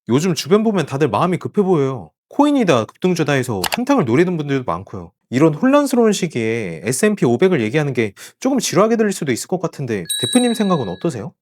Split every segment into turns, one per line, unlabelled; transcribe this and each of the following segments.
요즘 주변 보면 다들 마음이 급해 보여요. 코인이다, 급등주다 해서 한탕을 노리는 분들도 많고요. 이런 혼란스러운 시기에 S&P 500을 얘기하는 게 조금 지루하게 들릴 수도 있을 것 같은데 대표님 생각은 어떠세요?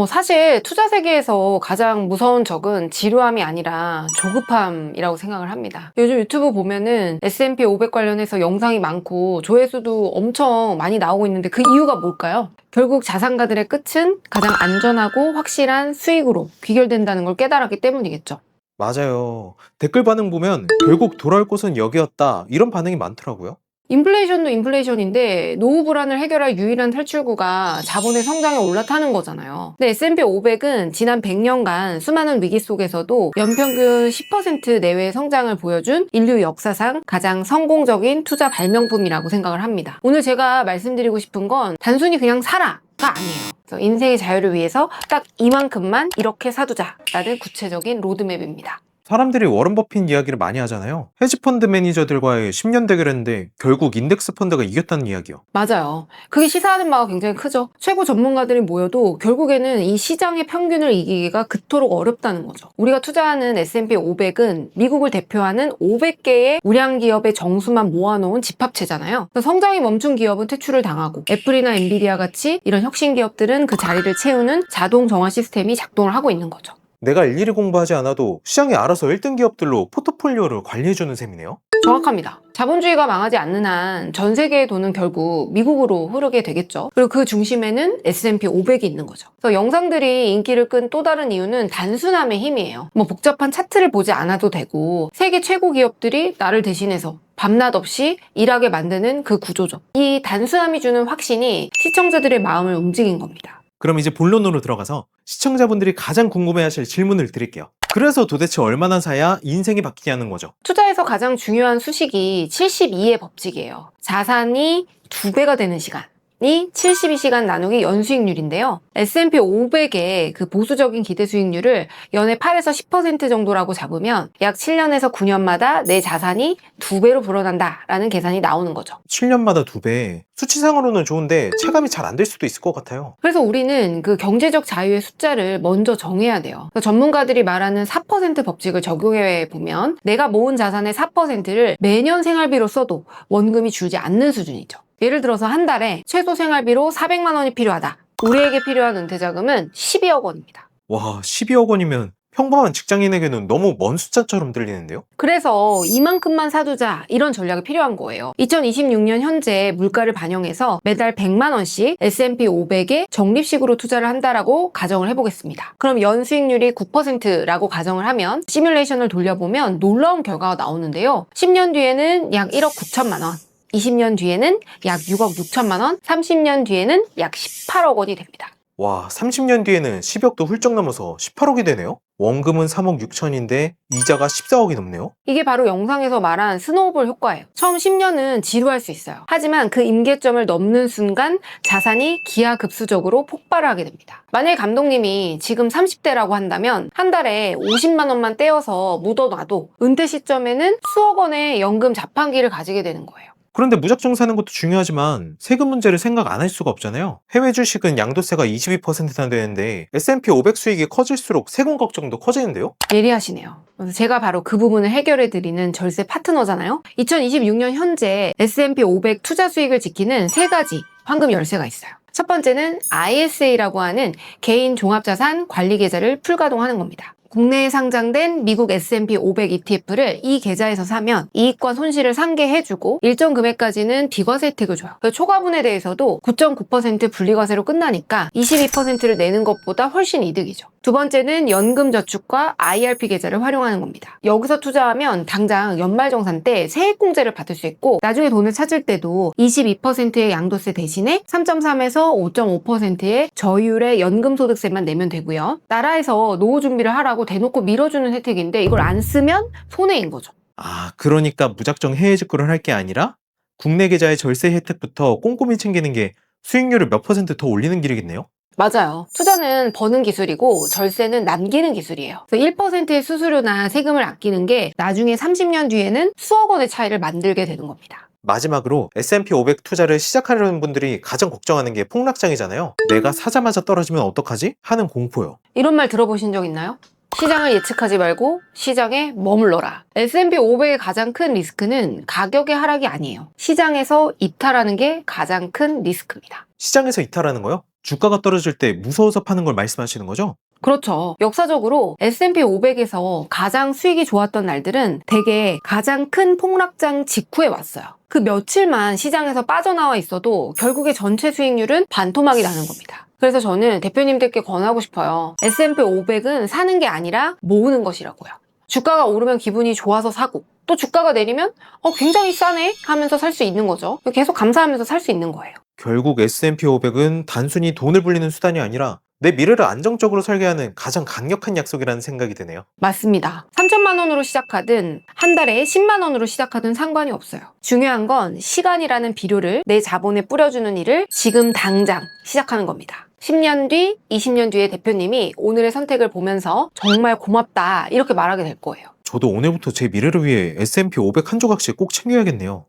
사실 투자 세계에서 가장 무서운 적은 지루함이 아니라 조급함이라고 생각을 합니다. 요즘 유튜브 보면은 S&P 500 관련해서 영상이 많고 조회수도 엄청 많이 나오고 있는데 그 이유가 뭘까요? 결국 자산가들의 끝은 가장 안전하고 확실한 수익으로 귀결된다는 걸 깨달았기 때문이겠죠.
맞아요. 댓글 반응 보면 결국 돌아올 곳은 여기였다 이런 반응이 많더라고요.
인플레이션도 인플레이션인데 노후 불안을 해결할 유일한 탈출구가 자본의 성장에 올라타는 거잖아요. 근데 S&P 500은 지난 100년간 수많은 위기 속에서도 연평균 10% 내외의 성장을 보여준 인류 역사상 가장 성공적인 투자 발명품이라고 생각을 합니다. 오늘 제가 말씀드리고 싶은 건 단순히 그냥 사라! 가 아니에요. 그래서 인생의 자유를 위해서 딱 이만큼만 이렇게 사두자라는 구체적인 로드맵입니다.
사람들이 워런 버핏 이야기를 많이 하잖아요. 헤지펀드 매니저들과의 10년 대결했는데 결국 인덱스 펀드가 이겼다는 이야기요.
맞아요. 그게 시사하는 바가 굉장히 크죠. 최고 전문가들이 모여도 결국에는 이 시장의 평균을 이기기가 그토록 어렵다는 거죠. 우리가 투자하는 S&P 500은 미국을 대표하는 500개의 우량 기업의 정수만 모아놓은 집합체잖아요. 그래서 성장이 멈춘 기업은 퇴출을 당하고 애플이나 엔비디아 같이 이런 혁신 기업들은 그 자리를 채우는 자동 정화 시스템이 작동을 하고 있는 거죠.
내가 일일이 공부하지 않아도 시장이 알아서 1등 기업들로 포트폴리오를 관리해주는 셈이네요.
정확합니다. 자본주의가 망하지 않는 한 전 세계의 돈은 결국 미국으로 흐르게 되겠죠. 그리고 그 중심에는 S&P 500이 있는 거죠. 그래서 영상들이 인기를 끈 또 다른 이유는 단순함의 힘이에요. 복잡한 차트를 보지 않아도 되고 세계 최고 기업들이 나를 대신해서 밤낮 없이 일하게 만드는 그 구조죠. 이 단순함이 주는 확신이 시청자들의 마음을 움직인 겁니다.
그럼 이제 본론으로 들어가서 시청자분들이 가장 궁금해하실 질문을 드릴게요. 그래서 도대체 얼마나 사야 인생이 바뀌냐는 거죠.
투자에서 가장 중요한 수식이 72의 법칙이에요. 자산이 2배가 되는 시간이 72시간 나누기 연수익률인데요. S&P 500의 그 보수적인 기대 수익률을 연에 8에서 10% 정도라고 잡으면 약 7년에서 9년마다 내 자산이 2배로 불어난다라는 계산이 나오는 거죠.
7년마다 2배. 수치상으로는 좋은데 체감이 잘 안 될 수도 있을 것 같아요.
그래서 우리는 그 경제적 자유의 숫자를 먼저 정해야 돼요. 그래서 전문가들이 말하는 4% 법칙을 적용해 보면 내가 모은 자산의 4%를 매년 생활비로 써도 원금이 줄지 않는 수준이죠. 예를 들어서 한 달에 최소 생활비로 400만 원이 필요하다. 우리에게 필요한 은퇴자금은 12억 원입니다.
와, 12억 원이면 평범한 직장인에게는 너무 먼 숫자처럼 들리는데요?
그래서 이만큼만 사두자 이런 전략이 필요한 거예요. 2026년 현재 물가를 반영해서 매달 100만 원씩 S&P 500에 적립식으로 투자를 한다라고 가정을 해보겠습니다. 그럼 연수익률이 9%라고 가정을 하면 시뮬레이션을 돌려보면 놀라운 결과가 나오는데요. 10년 뒤에는 약 1억 9천만 원, 20년 뒤에는 약 6억 6천만 원, 30년 뒤에는 약 18억 원이 됩니다.
와, 30년 뒤에는 10억도 훌쩍 넘어서 18억이 되네요? 원금은 3억 6천인데 이자가 14억이 넘네요?
이게 바로 영상에서 말한 스노우볼 효과예요. 처음 10년은 지루할 수 있어요. 하지만 그 임계점을 넘는 순간 자산이 기하급수적으로 폭발을 하게 됩니다. 만약에 감독님이 지금 30대라고 한다면 한 달에 50만 원만 떼어서 묻어놔도 은퇴 시점에는 수억 원의 연금 자판기를 가지게 되는 거예요.
그런데 무작정 사는 것도 중요하지만 세금 문제를 생각 안 할 수가 없잖아요. 해외 주식은 양도세가 22%나 되는데 S&P 500 수익이 커질수록 세금 걱정도 커지는데요?
예리하시네요. 그래서 제가 바로 그 부분을 해결해드리는 절세 파트너잖아요. 2026년 현재 S&P 500 투자 수익을 지키는 3가지 황금 열쇠가 있어요. 첫 번째는 ISA라고 하는 개인 종합자산 관리 계좌를 풀가동하는 겁니다. 국내에 상장된 미국 S&P 500 ETF를 이 계좌에서 사면 이익과 손실을 상계해주고 일정 금액까지는 비과세 혜택을 줘요. 초과분에 대해서도 9.9% 분리과세로 끝나니까 22%를 내는 것보다 훨씬 이득이죠. 두 번째는 연금저축과 IRP 계좌를 활용하는 겁니다. 여기서 투자하면 당장 연말정산 때 세액공제를 받을 수 있고 나중에 돈을 찾을 때도 22%의 양도세 대신에 3.3에서 5.5%의 저율의 연금소득세만 내면 되고요. 나라에서 노후 준비를 하라고 대놓고 밀어주는 혜택인데 이걸 안 쓰면 손해인 거죠.
아, 그러니까 무작정 해외 직구를 할 게 아니라 국내 계좌의 절세 혜택부터 꼼꼼히 챙기는 게 수익률을 몇 퍼센트 더 올리는 길이겠네요?
맞아요. 투자는 버는 기술이고 절세는 남기는 기술이에요. 그래서 1%의 수수료나 세금을 아끼는 게 나중에 30년 뒤에는 수억 원의 차이를 만들게 되는 겁니다.
마지막으로 S&P 500 투자를 시작하려는 분들이 가장 걱정하는 게 폭락장이잖아요. 내가 사자마자 떨어지면 어떡하지? 하는 공포요.
이런 말 들어보신 적 있나요? 시장을 예측하지 말고 시장에 머물러라. S&P 500의 가장 큰 리스크는 가격의 하락이 아니에요. 시장에서 이탈하는 게 가장 큰 리스크입니다.
시장에서 이탈하는 거요? 주가가 떨어질 때 무서워서 파는 걸 말씀하시는 거죠?
그렇죠. 역사적으로 S&P 500에서 가장 수익이 좋았던 날들은 대개 가장 큰 폭락장 직후에 왔어요. 그 며칠만 시장에서 빠져나와 있어도 결국에 전체 수익률은 반토막이 나는 겁니다. 그래서 저는 대표님들께 권하고 싶어요. S&P 500은 사는 게 아니라 모으는 것이라고요. 주가가 오르면 기분이 좋아서 사고, 또 주가가 내리면 굉장히 싸네 하면서 살 수 있는 거죠. 계속 감사하면서 살 수 있는 거예요.
결국 S&P 500은 단순히 돈을 불리는 수단이 아니라 내 미래를 안정적으로 설계하는 가장 강력한 약속이라는 생각이 드네요.
맞습니다. 3천만 원으로 시작하든 한 달에 10만 원으로 시작하든 상관이 없어요. 중요한 건 시간이라는 비료를 내 자본에 뿌려주는 일을 지금 당장 시작하는 겁니다. 10년 뒤, 20년 뒤에 대표님이 오늘의 선택을 보면서 정말 고맙다 이렇게 말하게 될 거예요.
저도 오늘부터 제 미래를 위해 S&P 500 한 조각씩 꼭 챙겨야겠네요.